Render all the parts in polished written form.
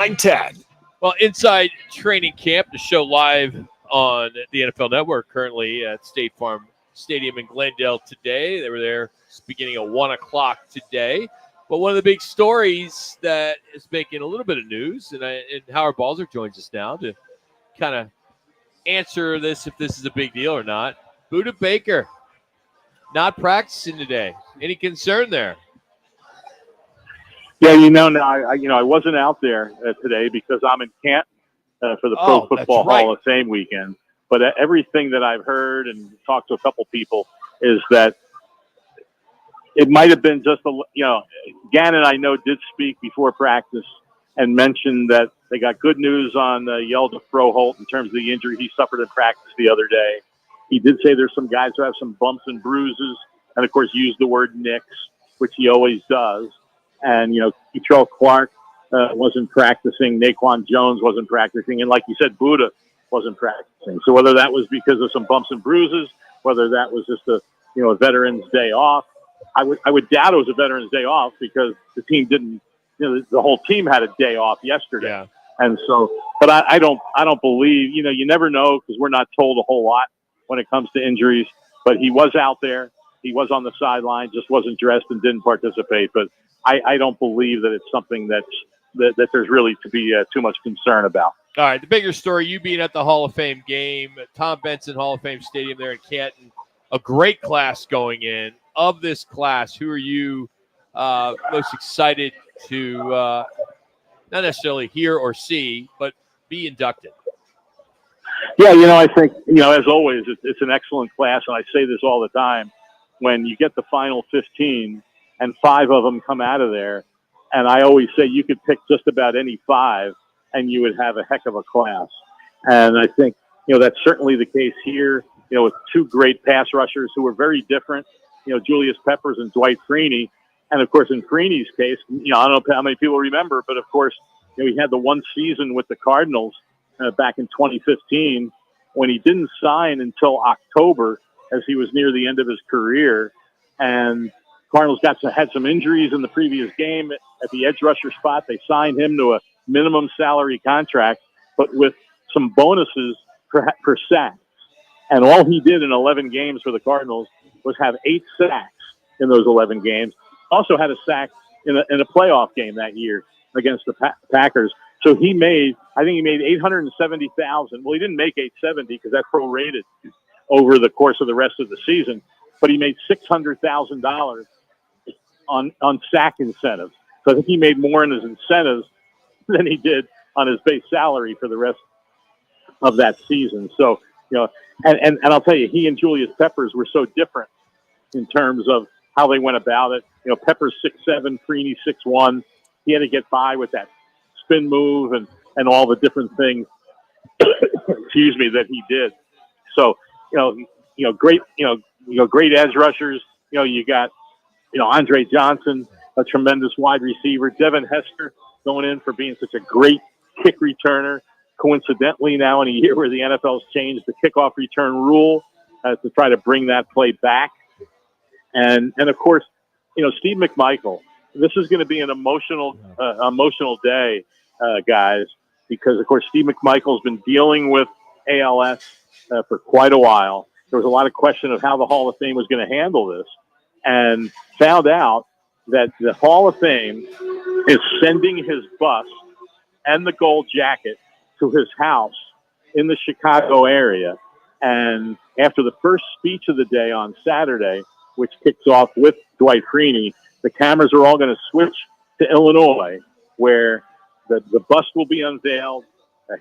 910. Well, inside training camp, the show live on the NFL Network currently at State Farm Stadium in Glendale today. They were there beginning at 1 o'clock today. But one of the big stories that is making a little bit of news, and Howard Balzer joins us now to kind of answer this, if this is a big deal or not. Budda Baker not practicing today. Any concern there? Yeah, I wasn't out there today because I'm in Canton for the Pro Football Hall of Fame weekend. But everything that I've heard and talked to a couple people is that it might have been just Gannon, I know, did speak before practice and mentioned that they got good news on Yelda Froholt in terms of the injury he suffered in practice the other day. He did say there's some guys who have some bumps and bruises, and of course used the word nicks, which he always does. And, Ketrell Clark wasn't practicing. Naquan Jones wasn't practicing. And like you said, Budda wasn't practicing. So whether that was because of some bumps and bruises, whether that was just a Veterans Day off, I would doubt it was a Veterans Day off because the team didn't, the whole team had a day off yesterday. Yeah. And so, but I don't believe, you never know because we're not told a whole lot when it comes to injuries. But he was out there. He was on the sideline, just wasn't dressed and didn't participate. But I don't believe that it's something that there's really to be too much concern about. All right, the bigger story, you being at the Hall of Fame game, Tom Benson Hall of Fame Stadium there in Canton, a great class going in. Of this class, who are you most excited to not necessarily hear or see, but be inducted? Yeah, I think, as always, it's an excellent class, and I say this all the time. When you get the final 15 and 5 of them come out of there, and I always say you could pick just about any 5 and you would have a heck of a class. And I think, that's certainly the case here, with 2 great pass rushers who are very different, Julius Peppers and Dwight Freeney. And, of course, in Freeney's case, I don't know how many people remember, but, of course, he had the one season with the Cardinals back in 2015 when he didn't sign until October as he was near the end of his career. And Cardinals had some injuries in the previous game at the edge rusher spot. They signed him to a minimum salary contract, but with some bonuses per sack. And all he did in 11 games for the Cardinals was have 8 sacks in those 11 games. Also had a sack in a playoff game that year against the Packers. So I think he made $870,000. Well, he didn't make $870 because that's prorated over the course of the rest of the season, but he made $600,000 on sack incentives. So I think he made more in his incentives than he did on his base salary for the rest of that season. So, and I'll tell you, he and Julius Peppers were so different in terms of how they went about it. Peppers 6'7", Freeney 6'1". He had to get by with that spin move and all the different things, excuse me, that he did. So, great edge rushers. You got, Andre Johnson, a tremendous wide receiver. Devin Hester going in for being such a great kick returner. Coincidentally, now in a year where the NFL's changed the kickoff return rule to try to bring that play back. And of course, Steve McMichael. This is going to be an emotional day, guys, because of course Steve McMichael's been dealing with ALS for quite a while. There was a lot of question of how the Hall of Fame was going to handle this, and found out that the Hall of Fame is sending his bust and the gold jacket to his house in the Chicago area. And after the first speech of the day on Saturday, which kicks off with Dwight Freeney, the cameras are all going to switch to Illinois, where the bust will be unveiled.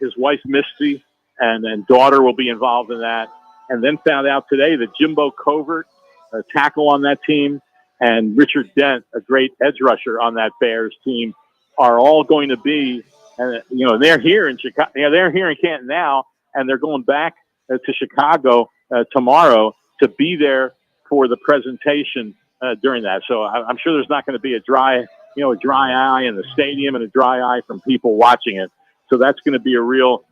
His wife, Misty, and daughter will be involved in that. And then found out today that Jimbo Covert, a tackle on that team, and Richard Dent, a great edge rusher on that Bears team, are all going to be, they're here in Chicago. Yeah, they're here in Canton now, and they're going back to Chicago tomorrow to be there for the presentation during that. So I'm sure there's not going to be a dry eye in the stadium and a dry eye from people watching it. So that's going to be a real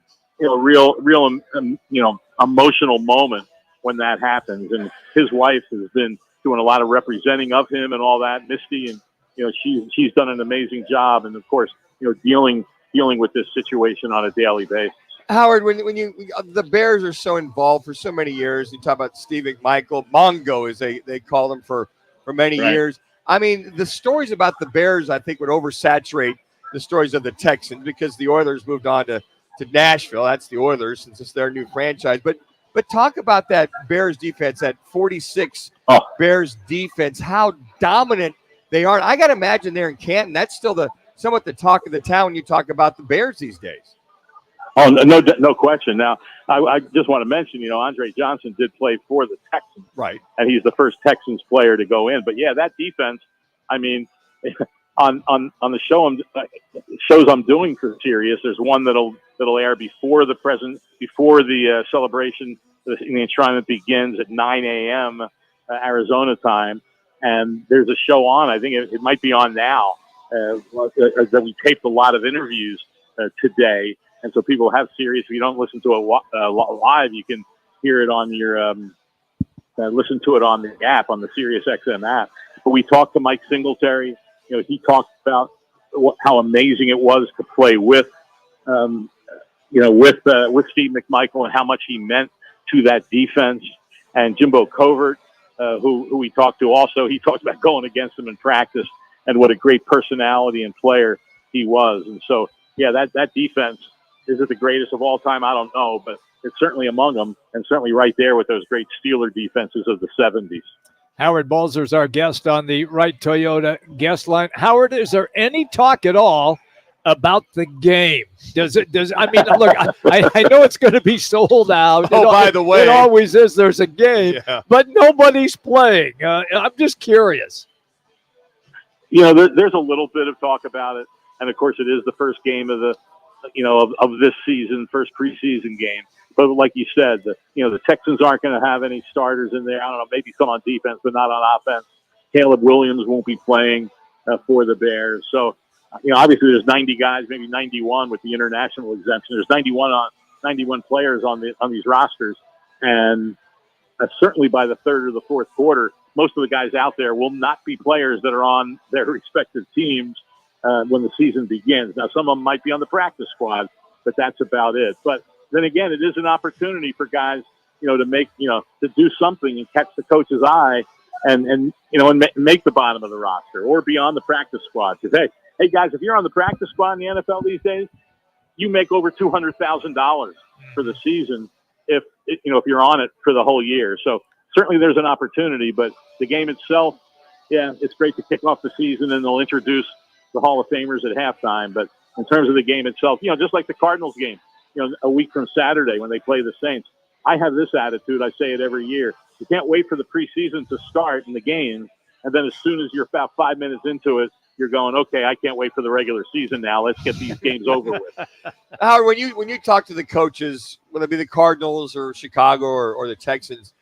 emotional moment when that happens. And his wife has been doing a lot of representing of him and all that, Misty, and she's done an amazing job. And of course, dealing dealing with this situation on a daily basis. Howard, when the Bears are so involved for so many years, you talk about Steve McMichael, Mongo as they call him for many Right. years. I mean, the stories about the Bears, I think, would oversaturate the stories of the Texans because the Oilers moved on to Nashville. That's the Oilers since it's their new franchise. But talk about that Bears defense, that 46 Bears defense, how dominant they are. I got to imagine they're in Canton. That's still somewhat the talk of the town when you talk about the Bears these days. Oh, no question. Now, I just want to mention, Andre Johnson did play for the Texans. Right. And he's the first Texans player to go in. But, yeah, that defense, I mean, on the shows I'm doing for Sirius, there's one that'll air before the celebration, the enshrinement begins at 9 a.m. Arizona time. And there's a show on, I think it might be on now, that we taped a lot of interviews today. And so people have Sirius. If you don't listen to it live, you can hear it on your listen to it on the app, on the Sirius XM app. But we talked to Mike Singletary. He talked about how amazing it was to play with Steve McMichael and how much he meant to that defense. And Jimbo Covert, who we talked to also, he talked about going against him in practice and what a great personality and player he was. And so, yeah, that defense. Is it the greatest of all time? I don't know, but it's certainly among them, and certainly right there with those great Steeler defenses of the 70s. Howard Balzer is our guest on the Wright Toyota guest line. Howard, is there any talk at all about the game? Look, I know it's going to be sold out. By the way. It always is. There's a game, but nobody's playing. I'm just curious. There's a little bit of talk about it, and of course it is the first game of of this season, first preseason game. But like you said, the Texans aren't going to have any starters in there. I don't know, maybe some on defense, but not on offense. Caleb Williams won't be playing for the Bears. So, obviously there's 90 guys, maybe 91 with the international exemption. There's 91 players on these rosters. And certainly by the third or the fourth quarter, most of the guys out there will not be players that are on their respective teams when the season begins. Now, some of them might be on the practice squad, but that's about it. But then again, it is an opportunity for guys, to make, to do something and catch the coach's eye and make the bottom of the roster or be on the practice squad. Because, hey, guys, if you're on the practice squad in the NFL these days, you make over $200,000 for the season if you're on it for the whole year. So certainly there's an opportunity, but the game itself, yeah, it's great to kick off the season, and they'll introduce the Hall of Famers at halftime. But in terms of the game itself, just like the Cardinals game, a week from Saturday when they play the Saints, I have this attitude. I say it every year. You can't wait for the preseason to start in the games, and then as soon as you're about 5 minutes into it, you're going, okay, I can't wait for the regular season now. Let's get these games over with. Howard, when you talk to the coaches, whether it be the Cardinals or Chicago or the Texans,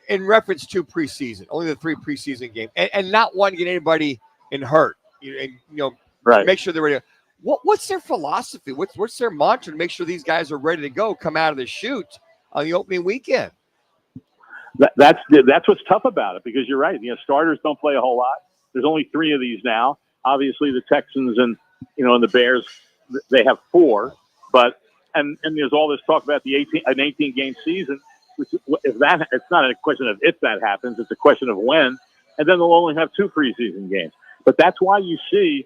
in reference to preseason, only the 3 preseason games, and not one to get anybody hurt, right. Make sure they're ready. What's their philosophy? What's their mantra to make sure these guys are ready to go, come out of the chute on the opening weekend? That's what's tough about it, because you're right. Starters don't play a whole lot. There's only 3 of these now. Obviously, the Texans and the Bears, they have 4. But and there's all this talk about an 18 game season. Which, it's not a question of if that happens. It's a question of when. And then they'll only have 2 preseason games. But that's why you see,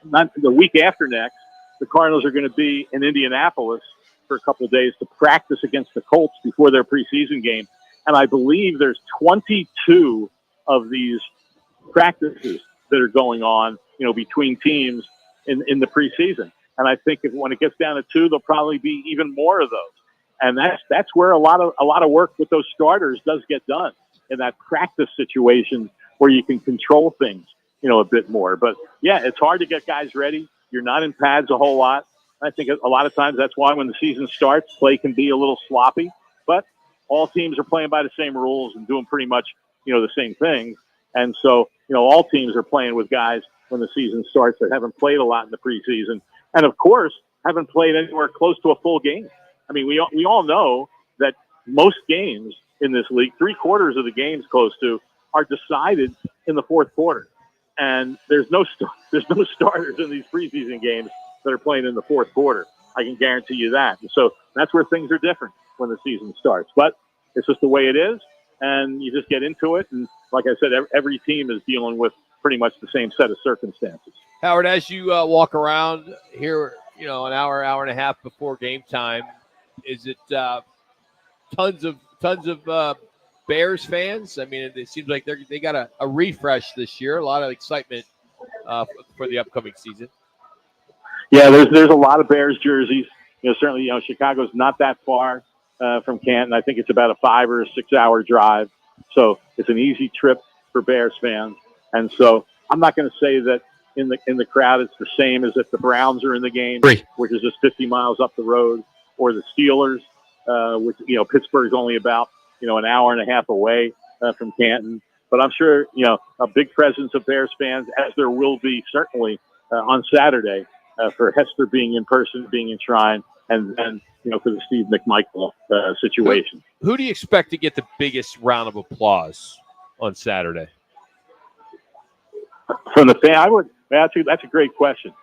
not the week after next, the Cardinals are going to be in Indianapolis for a couple of days to practice against the Colts before their preseason game. And I believe there's 22 of these practices that are going on, between teams in the preseason. And I think when it gets down to 2, there'll probably be even more of those. And that's where a lot of work with those starters does get done, in that practice situation where you can control things, a bit more. But yeah, it's hard to get guys ready. You're not in pads a whole lot. I think a lot of times that's why when the season starts, play can be a little sloppy, but all teams are playing by the same rules and doing pretty much, the same things. And so, all teams are playing with guys when the season starts that haven't played a lot in the preseason. And of course, haven't played anywhere close to a full game. I mean, we all know that most games in this league, 3/4 of the games close to, are decided in the fourth quarter. And there's no starters in these preseason games that are playing in the fourth quarter. I can guarantee you that. And so that's where things are different when the season starts. But it's just the way it is, and you just get into it. And like I said, every team is dealing with pretty much the same set of circumstances. Howard, as you walk around here, an hour and a half before game time, is it tons of Bears fans? I mean, it seems like they got a refresh this year. A lot of excitement for the upcoming season. Yeah, there's a lot of Bears jerseys. Certainly, Chicago's not that far from Canton. I think it's about a 5 or 6 hour drive. So it's an easy trip for Bears fans. And so I'm not going to say that in the crowd it's the same as if the Browns are in the game, which is just 50 miles up the road, or the Steelers, which, Pittsburgh's only about, an hour and a half away from Canton. But I'm sure, a big presence of Bears fans, as there will be certainly on Saturday for Hester being in person, being enshrined, and then, for the Steve McMichael situation. Who do you expect to get the biggest round of applause on Saturday? From the fan, that's a great question.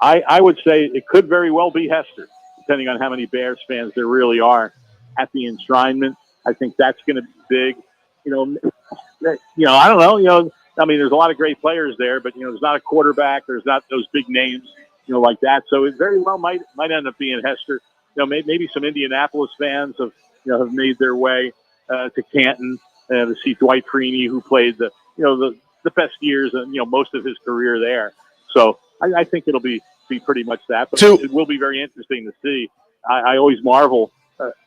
I would say it could very well be Hester, depending on how many Bears fans there really are at the enshrinement. I think that's going to be big. I don't know. I mean, there's a lot of great players there, but there's not a quarterback. There's not those big names, like that. So it very well might end up being Hester. Maybe some Indianapolis fans have made their way to Canton to see Dwight Freeney, who played the best years and most of his career there. So I think it'll be pretty much that. But it will be very interesting to see. I always marvel.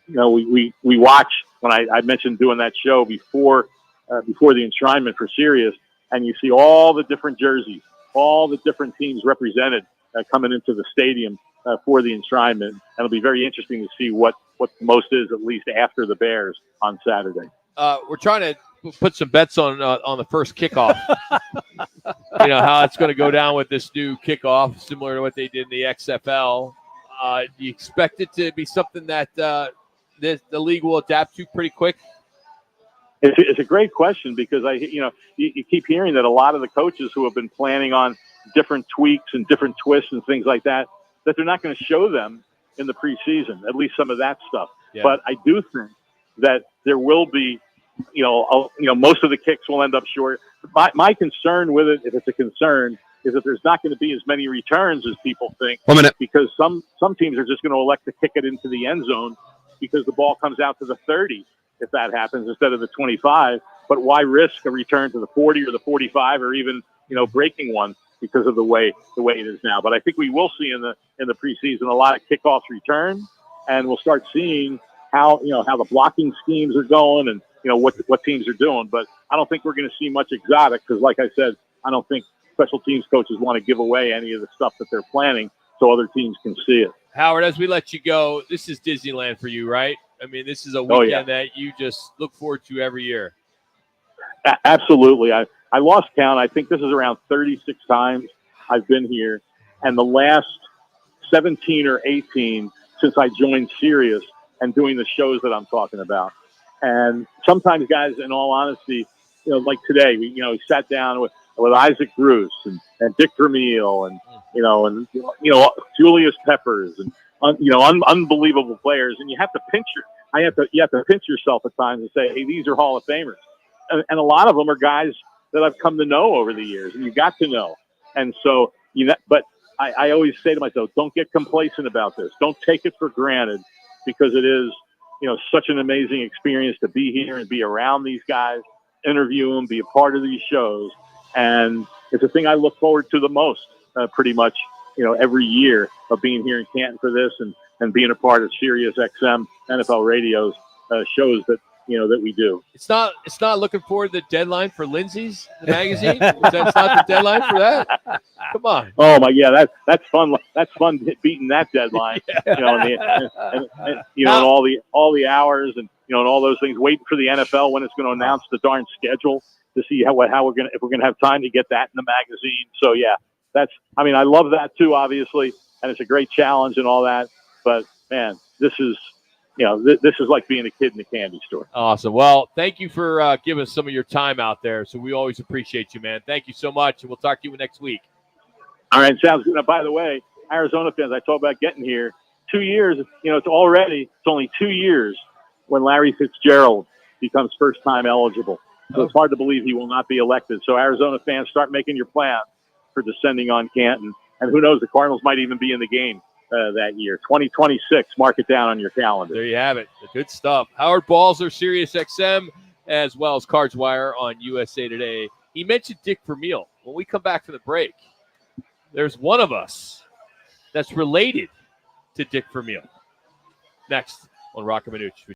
We watch when I mentioned doing that show before the enshrinement for Sirius, and you see all the different jerseys, all the different teams represented coming into the stadium for the enshrinement. And it'll be very interesting to see what the most is, at least after the Bears on Saturday. We're trying to put some bets on the first kickoff. How it's going to go down with this new kickoff, similar to what they did in the XFL. Do you expect it to be something that the league will adapt to pretty quick? It's a great question, because you keep hearing that a lot of the coaches who have been planning on different tweaks and different twists and things like that they're not going to show them in the preseason, at least some of that stuff. Yeah. But I do think that there will be, most of the kicks will end up short. My concern with it, if it's a concern, is that there's not going to be as many returns as people think. 1 minute. Because some teams are just going to elect to kick it into the end zone because the ball comes out to the 30 if that happens instead of the 25. But why risk a return to the 40 or the 45 or even, breaking one because of the way it is now? But I think we will see in the preseason a lot of kickoffs return, and we'll start seeing how the blocking schemes are going and what teams are doing. But I don't think we're going to see much exotic because, like I said, I don't think special teams coaches want to give away any of the stuff that they're planning so other teams can see it. Howard, as we let you go, this is Disneyland for you, right? I mean, this is a weekend that you just look forward to every year. Absolutely. I lost count. I think this is around 36 times I've been here. And the last 17 or 18 since I joined Sirius and doing the shows that I'm talking about. And sometimes, guys, in all honesty, like today, we sat down with Isaac Bruce and Dick Vermeil and Julius Peppers and unbelievable players. And you have to pinch yourself at times and say, hey, these are Hall of Famers. And a lot of them are guys that I've come to know over the years, and you got to know. And so, but I always say to myself, don't get complacent about this. Don't take it for granted, because it is, such an amazing experience to be here and be around these guys, interview them, be a part of these shows. And it's a thing I look forward to the most, pretty much, every year of being here in Canton for this and being a part of Sirius XM NFL Radio's shows that we do. It's not looking forward to the deadline for Lindsay's magazine. That's not the deadline for that. Come on. Oh my, yeah, that's fun. That's fun beating that deadline. Yeah. And all the hours and and all those things. Waiting for the NFL when it's going to announce the darn schedule to see if we're going to have time to get that in the magazine. So yeah, I love that too, obviously, and it's a great challenge and all that. But man, this is like being a kid in a candy store. Awesome. Well, thank you for giving us some of your time out there. So we always appreciate you, man. Thank you so much, and we'll talk to you next week. All right, sounds good. Now, by the way, Arizona fans, I talk about getting here. 2 years, it's only 2 years when Larry Fitzgerald becomes first-time eligible. So it's hard to believe he will not be elected. So Arizona fans, start making your plans for descending on Canton. And who knows, the Cardinals might even be in the game that year. 2026, mark it down on your calendar. There you have it. The good stuff. Howard Balzer, Sirius XM, as well as Cards Wire on USA Today. He mentioned Dick Vermeil. When we come back from the break, there's one of us that's related to Dick Vermeil. Next on Rock and Manucci.